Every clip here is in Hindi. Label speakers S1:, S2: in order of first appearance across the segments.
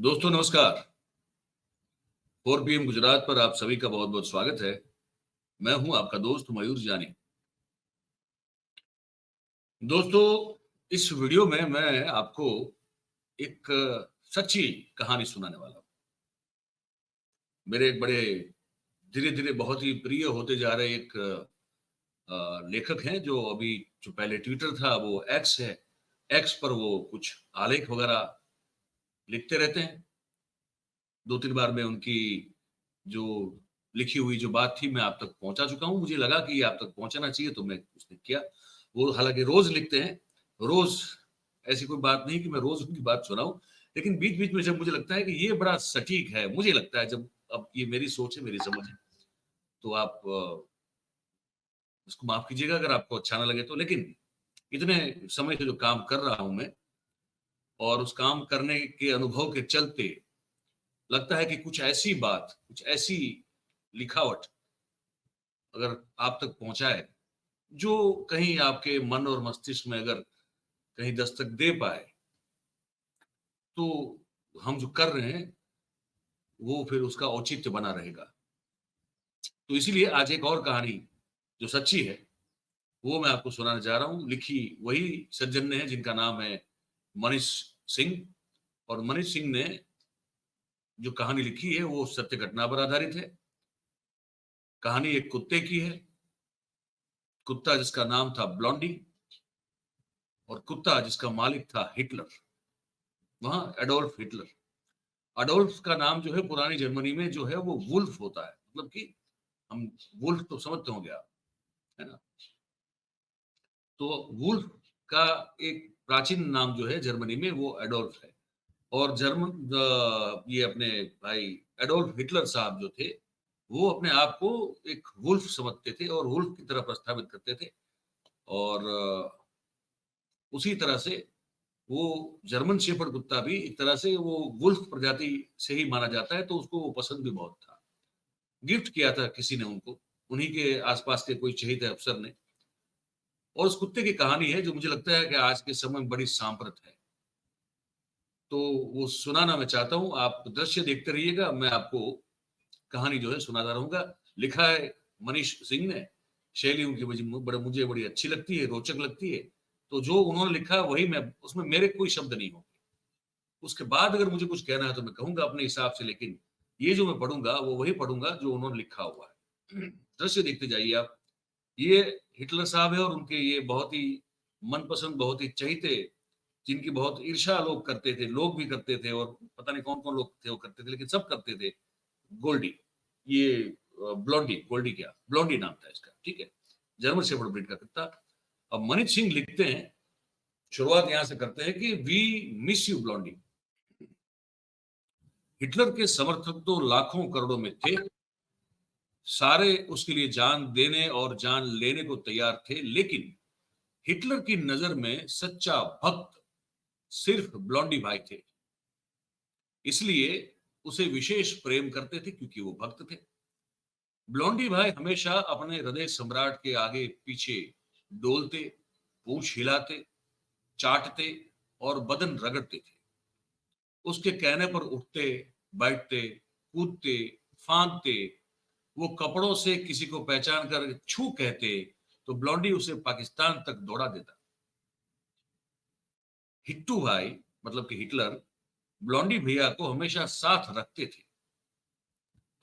S1: दोस्तों नमस्कार। 4 PM गुजरात पर आप सभी का बहुत बहुत स्वागत है। मैं हूं आपका दोस्त मयूर जानी। दोस्तों, इस वीडियो में मैं आपको एक सच्ची कहानी सुनाने वाला हूं। मेरे एक बड़े धीरे धीरे बहुत ही प्रिय होते जा रहे एक लेखक हैं, जो अभी जो पहले ट्विटर था वो एक्स है। एक्स पर वो कुछ आलेख वगैरह लिखते रहते हैं। 2-3 बार मैं उनकी जो लिखी हुई जो बात थी मैं आप तक पहुँचा चुका हूँ। मुझे लगा कि ये आप तक पहुँचाना चाहिए तो मैं उसने किया। वो हालाँकि रोज़ लिखते हैं, रोज़ ऐसी कोई बात नहीं कि मैं रोज़ उनकी बात सुनाऊँ, लेकिन बीच-बीच में जब मुझे लगता है कि ये बड़ा सटीक है, मुझे लगता है जब अब ये मेरी सोच है, मेरी समझ है, तो आप उसको माफ़ कीजिएगा अगर आपको अच्छा ना लगे तो। लेकिन इतने समय से जो काम कर रहा हूँ मैं और उस काम करने के अनुभव के चलते लगता है कि कुछ ऐसी बात, कुछ ऐसी लिखावट अगर आप तक पहुँचाए, जो कहीं आपके मन और मस्तिष्क में अगर कहीं दस्तक दे पाए, तो हम जो कर रहे हैं, वो फिर उसका औचित्य बना रहेगा। तो इसीलिए आज एक और कहानी जो सच्ची है, वो मैं आपको सुनाने जा रहा हूँ। लिखी वही सज्जन ने है जिनका नाम है मनीष सिंह। और मनीष सिंह ने जो कहानी लिखी है, वो सत्य घटना पर आधारित है। कहानी एक कुत्ते की है, कुत्ता जिसका नाम था ब्लॉन्डी और कुत्ता जिसका मालिक था हिटलर। वहाँ एडोल्फ हिटलर। अडोल्फ का नाम जो है पुरानी जर्मनी में जो है वो वुल्फ होता है, मतलब कि हम वुल्फ तो समझते होंगे आप, है ना? तो वुल्फ का एक प्राचीन नाम जो है जर्मनी में वो एडोल्फ है। और ये अपने भाई एडोल्फ हिटलर साहब जो थे, वो अपने आप को एक वुल्फ समझते थे और वुल्फ की तरह प्रस्थापित करते थे। और उसी तरह से वो जर्मन शेफर्ड कुत्ता भी एक तरह से वो वुल्फ प्रजाति से ही माना जाता है, तो उसको वो पसंद भी बहुत था। गिफ्ट किया था किसी ने उनको, उन्हीं के आसपास के कोई चहेते अफसर ने। और उस कुत्ते की कहानी है जो मुझे लगता है कि आज के समय में बड़ी सांप्रत है। तो वो सुनाना मैं चाहता हूँ, आप दृश्य देखते रहिएगा, मैं आपको कहानी जो है सुनाता रहूँगा। लिखा है मनीष सिंह ने, शैली उनकी मुझे बड़ी अच्छी लगती है, रोचक लगती है। तो जो उन्होंने लिखा है वही मैं, उसमें मेरे कोई शब्द नहीं होंगे। उसके बाद अगर मुझे कुछ कहना है तो मैं कहूँगा अपने हिसाब से, लेकिन ये जो मैं पढ़ूँगा वो वही पढ़ूँगा जो उन्होंने लिखा हुआ है। दृश्य देखते जाइए आप। ये हिटलर साहब है और उनके ये बहुत ही मनपसंद, बहुत ही चहेते, जिनकी बहुत ईर्ष्या लोग करते थे, लोग भी करते थे और पता नहीं कौन-कौन लोग थे वो करते थे, लेकिन सब करते थे। गोल्डी, ये ब्लॉन्डी, गोल्डी क्या, ब्लॉन्डी नाम था इसका, ठीक है? जर्मन शेफर्ड ब्रीड का कुत्ता। अब मनीष सिंह लिखते हैं, शुरुआत यहां से करते हैं कि we miss you blondie. Hitler के समर्थक तो लाखों करोड़ों में थे, सारे उसके लिए जान देने और जान लेने को तैयार थे, लेकिन हिटलर की नजर में सच्चा भक्त सिर्फ ब्लॉन्डी भाई थे। इसलिए उसे विशेष प्रेम करते थे क्योंकि वो भक्त थे। ब्लॉन्डी भाई हमेशा अपने हृदय सम्राट के आगे पीछे डोलते, पूंछ हिलाते, चाटते और बदन रगड़ते थे। उसके कहने पर उठते, बैठते, कूदते, फांदते। वो कपड़ों से किसी को पहचान कर छू कहते तो ब्लॉन्डी उसे पाकिस्तान तक दौड़ा देता। हिट्टू भाई, मतलब कि हिटलर, ब्लॉन्डी भैया को हमेशा साथ रखते थे।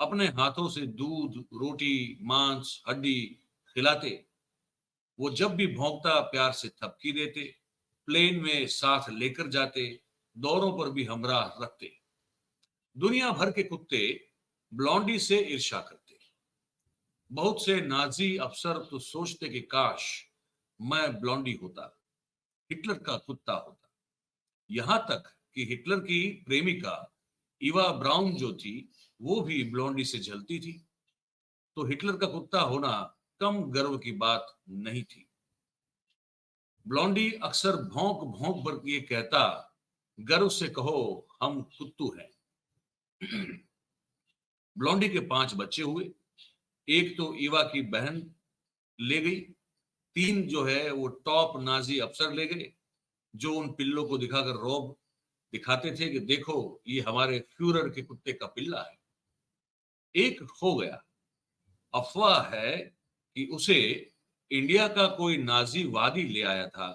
S1: अपने हाथों से दूध, रोटी, मांस, हड्डी खिलाते। वो जब भी भौंकता प्यार से थपकी देते, प्लेन में साथ लेकर जाते, दौरों पर भी हमराह रखते। दुनिया भर के कुत्ते ब्लॉन्डी से ईर्ष्या करते। बहुत से नाजी अफसर तो सोचते कि काश मैं ब्लॉन्डी होता, हिटलर का कुत्ता होता। यहां तक कि हिटलर की प्रेमिका इवा ब्राउन जो थी, वो भी ब्लॉन्डी से जलती थी। तो हिटलर का कुत्ता होना कम गर्व की बात नहीं थी। ब्लॉन्डी अक्सर भौंक भौंक कर ये कहता, गर्व से कहो हम कुत्तू हैं। ब्लॉन्डी के 5 बच्चे हुए। एक तो ईवा की बहन ले गई, 3 जो है वो टॉप नाजी अफसर ले गए, जो उन पिल्लों को दिखाकर रौब दिखाते थे कि देखो ये हमारे फ्यूरर के कुत्ते का पिल्ला है। एक हो गया। अफवाह है कि उसे इंडिया का कोई नाजीवादी ले आया था।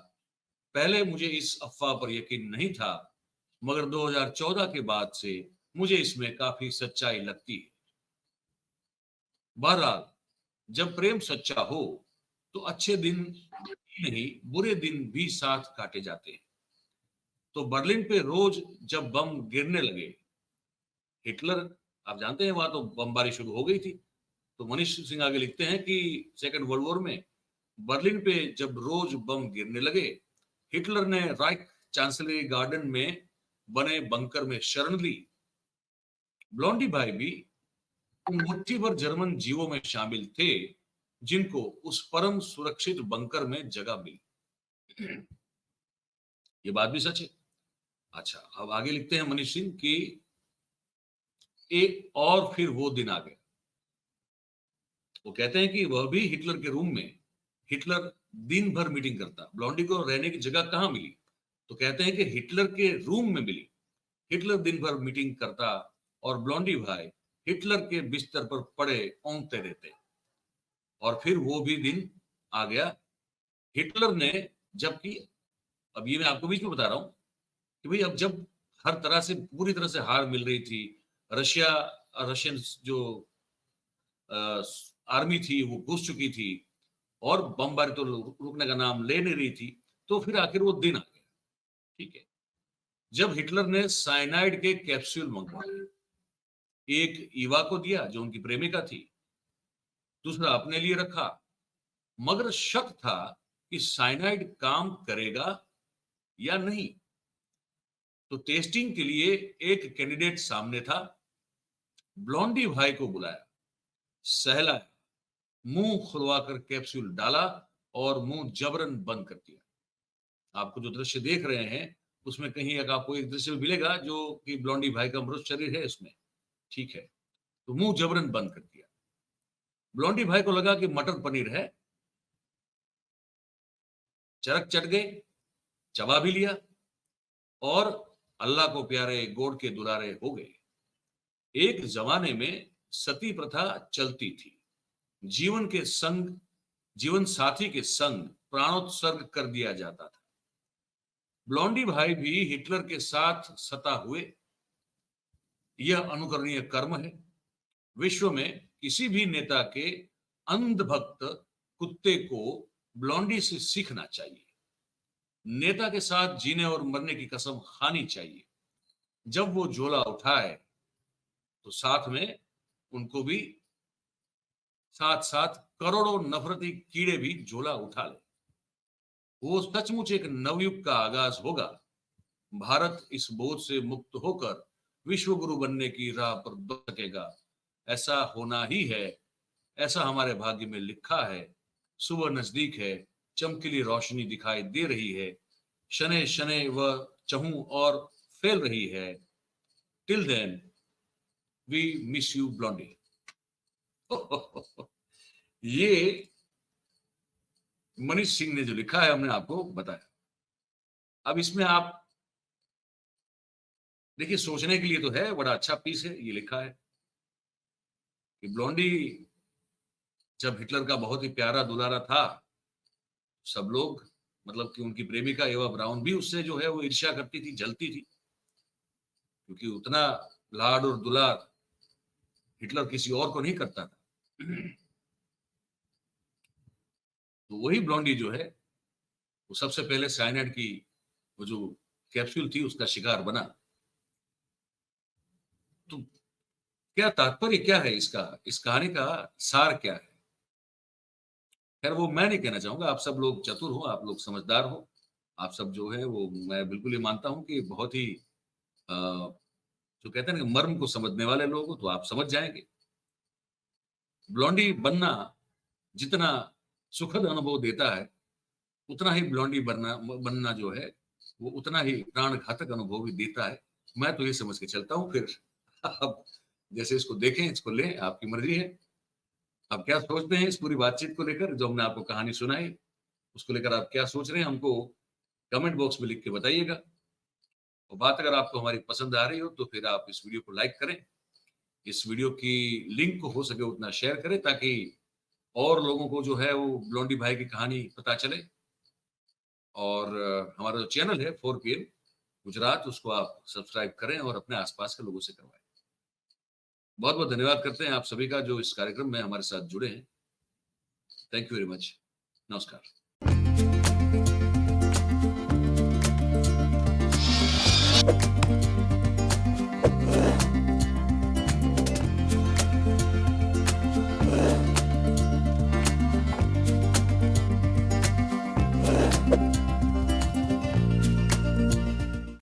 S1: पहले मुझे इस अफवाह पर यकीन नहीं था, मगर 2014 के बाद से मुझे इसमें काफी सच्चाई लगती है। बहरहाल, जब प्रेम सच्चा हो तो अच्छे दिन ही नहीं, बुरे दिन भी साथ काटे जाते हैं। तो बर्लिन पे रोज जब बम गिरने लगे, हिटलर, आप जानते हैं वहां तो बमबारी शुरू हो गई थी। तो मनीष सिंह आगे लिखते हैं कि सेकंड वर्ल्ड वॉर में बर्लिन पे जब रोज बम गिरने लगे, हिटलर ने राइक चांसलरी गार्डन में बने बंकर में शरण ली। ब्लॉन्डी भाई भी उन मुट्ठी भर जर्मन जीवों में शामिल थे जिनको उस परम सुरक्षित बंकर में जगह मिली। ये बात भी सच है। अच्छा, अब आगे लिखते हैं मनीष सिंह कि एक और फिर वो दिन आ गए। वो कहते हैं कि वह भी हिटलर के रूम में, हिटलर दिन भर मीटिंग करता, ब्लॉन्डी को रहने की जगह कहां मिली? तो कहते हैं कि हिटलर के रूम में मिली। हिटलर दिन भर मीटिंग करता और ब्लॉन्डी भाई हिटलर के बिस्तर पर पड़े औंधते रहते। और फिर वो भी दिन आ गया। हिटलर ने, जबकि, अब ये मैं आपको बीच में बता रहा हूं कि भाई अब जब हर तरह से पूरी तरह से हार मिल रही थी, रशिया, रशियन जो आर्मी थी वो घुस चुकी थी और बमबारी तो रुकने का नाम ले नहीं रही थी, तो फिर आखिर वो दिन आ गया। ठीक है, जब हिटलर ने साइनाइड के कैप्सूल मंगवाए। एक ईवा को दिया जो उनकी प्रेमिका थी, दूसरा अपने लिए रखा, मगर शक था कि साइनाइड काम करेगा या नहीं। तो टेस्टिंग के लिए एक कैंडिडेट सामने था। ब्लॉन्डी भाई को बुलाया, सहलाया, मुंह खुलवाकर कैप्सूल डाला और मुंह जबरन बंद कर दिया। आपको जो दृश्य देख रहे हैं उसमें कहीं एक आपको एक दृश्य मिलेगा जो कि ब्लॉन्डी भाई का मृत शरीर है इसमें। ठीक है, तो मुंह जबरन बंद कर दिया। ब्लॉन्डी भाई को लगा कि मटर पनीर है, चरक चट गए, चबा भी लिया और अल्लाह को प्यारे गोड़ के दुलारे हो गए। एक जमाने में सती प्रथा चलती थी। जीवन के संग, जीवन साथी के संग प्राणोत्सर्ग कर दिया जाता था। ब्लॉन्डी भाई भी हिटलर के साथ सता हुए। यह अनुकरणीय कर्म है। विश्व में किसी भी नेता के अंधभक्त कुत्ते को ब्लॉन्डी से सीखना चाहिए। नेता के साथ जीने और मरने की कसम खानी चाहिए। जब वो झोला उठाए तो साथ में उनको भी, साथ साथ करोड़ों नफरती कीड़े भी झोला उठा ले। वो सचमुच एक नवयुग का आगाज होगा। भारत इस बोझ से मुक्त होकर विश्व गुरु बनने की राह पर दौड़ सकेगा। ऐसा होना ही है, ऐसा हमारे भाग्य में लिखा है। सुबह नजदीक है, चमकीली रोशनी दिखाई दे रही है, शने शने वह चहूं और फैल रही है। Till then we miss you blondie. ये मनीष सिंह ने जो लिखा है हमने आपको बताया। अब इसमें आप देखिए, सोचने के लिए तो है, बड़ा अच्छा पीस है। ये लिखा है कि ब्लॉन्डी जब हिटलर का बहुत ही प्यारा दुलारा था, सब लोग, मतलब कि उनकी प्रेमिका एवा ब्राउन भी उससे जो है वो ईर्ष्या करती थी, जलती थी, क्योंकि उतना लाड और दुलार हिटलर किसी और को नहीं करता था। तो वही ब्लॉन्डी जो है वो सबसे पहले साइनाइड की वो जो कैप्सूल थी उसका शिकार बना। तो क्या तात्पर्य क्या है इसका, इस कहानी का सार क्या है? खैर वो मैं नहीं कहना चाहूंगा, आप सब लोग चतुर हो, आप लोग समझदार हो, आप सब जो है वो, मैं बिल्कुल ही मानता हूं कि बहुत ही जो कहते हैं ना मर्म को समझने वाले लोग हो, तो आप समझ जाएंगे। ब्लॉन्डी बनना जितना सुखद अनुभव देता है, उतना ही ब्लॉन्डी बनना बनना जो है वो उतना ही प्राण घातक अनुभव भी देता है। मैं तो ये समझ के चलता हूँ। फिर अब जैसे इसको देखें, इसको लें, आपकी मर्जी है। आप क्या सोचते हैं इस पूरी बातचीत को लेकर, जो हमने आपको कहानी सुनाई, उसको लेकर आप क्या सोच रहे हैं, हमको कमेंट बॉक्स में लिख के बताइएगा। और बात अगर आपको हमारी पसंद आ रही हो तो फिर आप इस वीडियो को लाइक करें, इस वीडियो की लिंक को हो सके उतना शेयर करें ताकि और लोगों को जो है वो ब्लोंडी भाई की कहानी पता चले। और हमारा जो चैनल है 4PM गुजरात, उसको आप सब्सक्राइब करें और अपने आसपास के लोगों से करवाएं। बहुत बहुत धन्यवाद करते हैं आप सभी का जो इस कार्यक्रम में हमारे साथ जुड़े हैं। Thank you very much. नमस्कार।